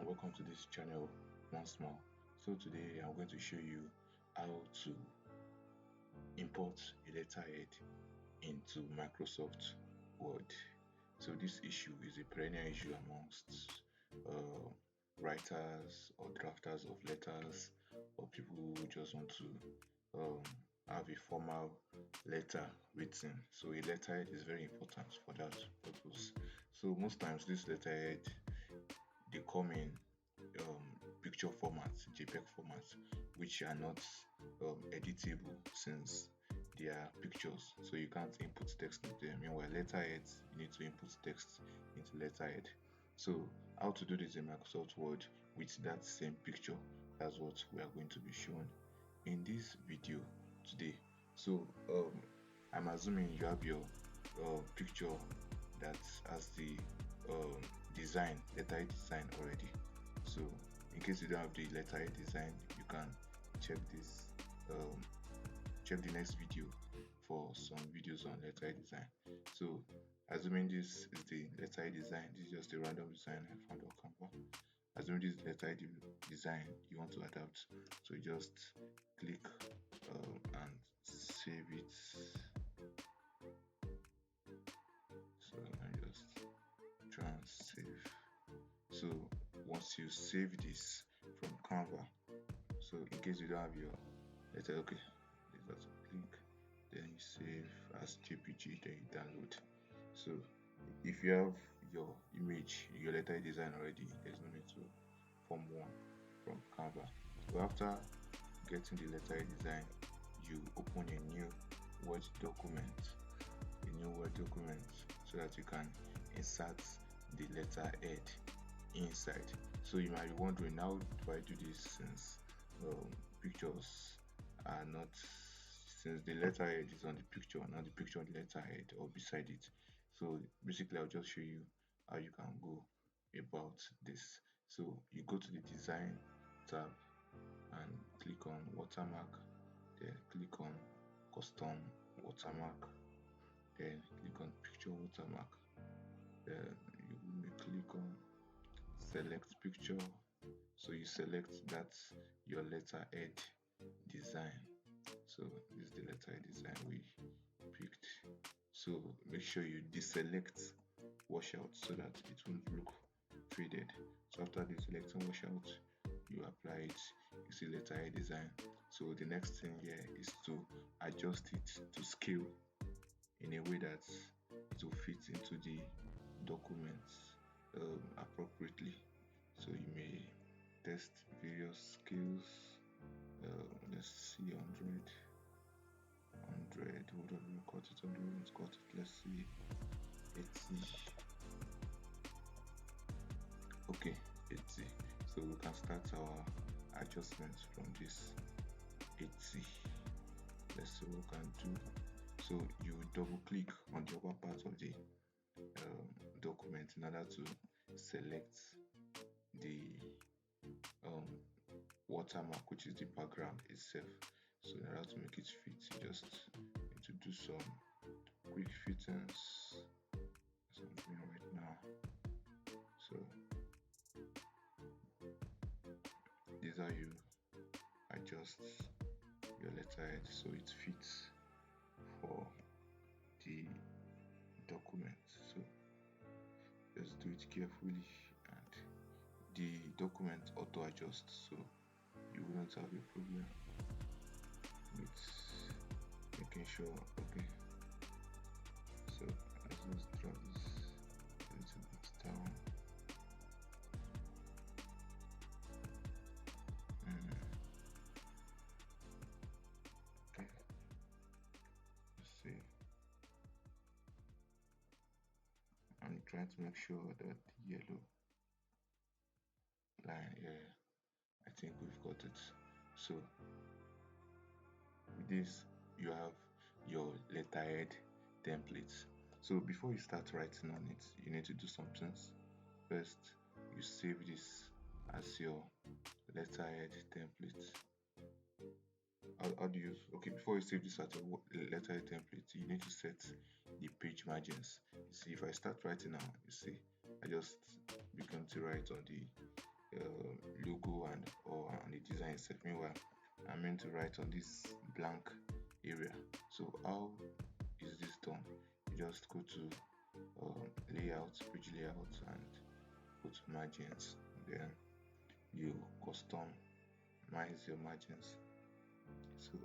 and welcome to this channel once more. So today I'm going to show you how to import a letterhead into Microsoft Word. So this issue is a perennial issue amongst uh, writers or drafters of letters, or people who just want to um, have a formal letter written. So a letterhead is very important for that purpose. So most times this letterhead, they come in picture formats, JPEG formats, which are not editable since they are pictures, so you can't input text into them. Meanwhile, letterheads, you need to input text into letterhead. So, how to do this in Microsoft Word with that same picture? That's what we are going to be showing in this video today. So, I'm assuming you have your picture that has the letterhead design already. So in case you don't have the letterhead design, you can check this um, check the next video for some videos on letterhead design. So assuming this is the letterhead design, this is just a random design I found on Canva. Assuming this is letterhead design you want to adapt, so you just click and save it. So I just try and save. So once you save this from Canva, so in case you don't have your letter, okay, just click, then you save as JPG, then you download. So if you have your image, your letter design already, there's no need to form one from Canva. So after getting the letter design, you open a new Word document, so that you can insert the letterhead inside. So you might be wondering, how do I do this since pictures are not, since the letterhead is on the picture, not the picture on the letterhead or beside it. So basically I'll just show you how you can go about this. So you go to the design tab and click on watermark, then click on custom watermark, then click on picture watermark, then you may click on select picture. So you select that your letterhead design. So this is the letterhead design we picked. So make sure you deselect washout so that it won't look faded. So after deselecting washout, you apply it. You see letterhead design. So the next thing here is to adjust it to scale in a way that it will fit into the document appropriately. So you may test various scales. Let's see, 100. What have we got it? 100. Let's got it. Let's see, 80. Okay, 80. So we can start our adjustments from this 80. Let's see what we can do. So you double click on the upper part of the document in order to select the watermark, which is the background itself. So in order to make it fit, you just need to do some quick fittings, as I'm doing right now. So these are you adjust your letterhead so it fits for the document. So just do it carefully, and the document auto adjusts, so you won't have a problem with making sure. Okay, so let's just drag this a little bit down. Okay, let's see. I'm trying to make sure that the yellow line here, I think we've got it. So with this, you have your letterhead templates. So before you start writing on it, you need to do some things. First, you save this as your letterhead template. How do you, okay, before you save this as your letterhead template, you need to set the page margins. You see, if I start writing now, you see I just begin to write on the logo and or on the design itself. Meanwhile, I'm meant to write on this blank area. So how is this done? You just go to layout, page layout, and go to margins. Then you customize your margins. So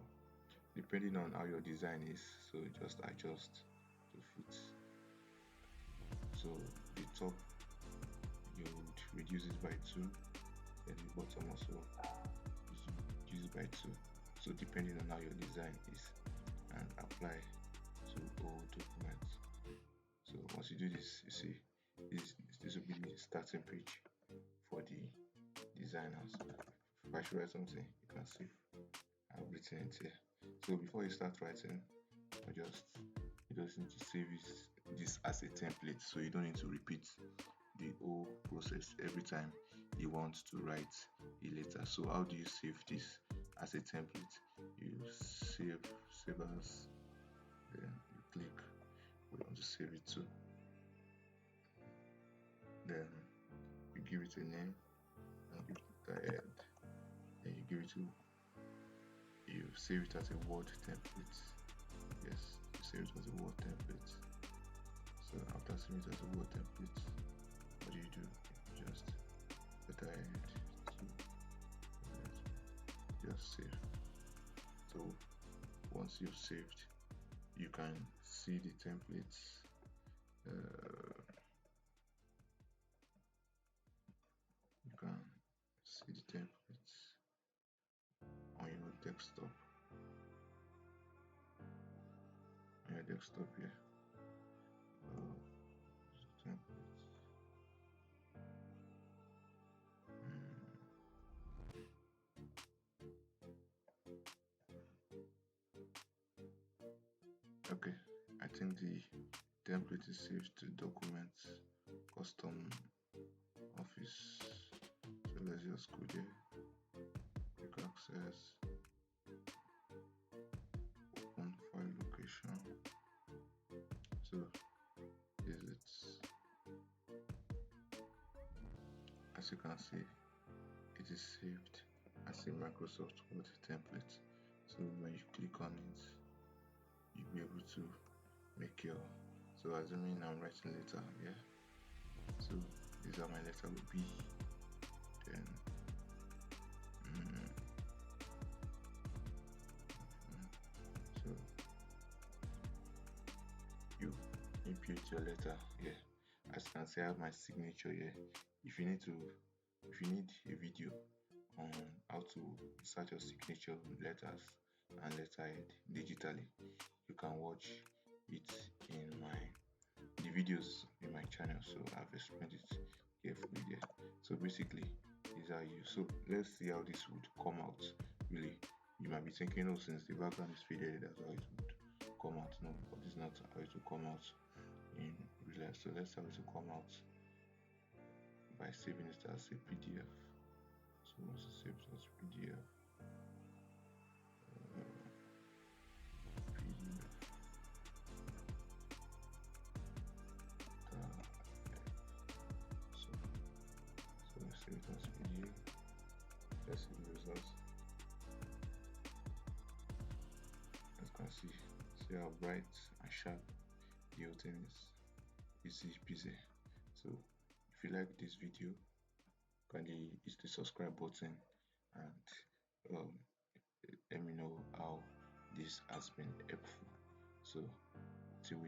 depending on how your design is, so just adjust to fit. So the top you would reduce it by 2, then the bottom also reduce it by 2. So depending on how your design is, and apply to all documents. So once you do this, you see this will be the starting page for the designers. If I should write something, you can see I've written it here. So before you start writing, you just need to save this as a template, so you don't need to repeat the whole process every time you want to write a letter. So how do you save this as a template? You save as, then you click where you want to save it to, then you give it a name and give it a head, then you give it to you save it as a Word template. Yes, you save it as a Word template. So after saving it as a Word template, what do? You just Letterhead to just save. So once you've saved, you can see the templates. You can see the templates on your desktop. On your desktop here. Templates. Okay, I think the template is saved to documents, custom office. So let's just go there, quick access, open file location. So is it, as you can see, it is saved as a Microsoft Word template. So when you click on it, you'll be able to make your, so assuming I'm writing letter, yeah, so these are my letter will be, then so you input your letter here. As you can see, I have my signature here. If you need a video on how to insert your signature letters and letterhead digitally, you can watch it in the videos in my channel. So I've explained it carefully there. So basically, these are you. So let's see how this would come out. Really, you might be thinking, oh, since the background is faded, that's how it would come out. No, but this is not how it will come out in real life. So let's have it to come out by saving it as a PDF. So once you save it as PDF, so let's save it as PDF. Let's see the results. As you can see how bright and sharp the whole thing is. Easy peasy. So if you like this video, kindly hit the subscribe button and let me know how this has been helpful. So till we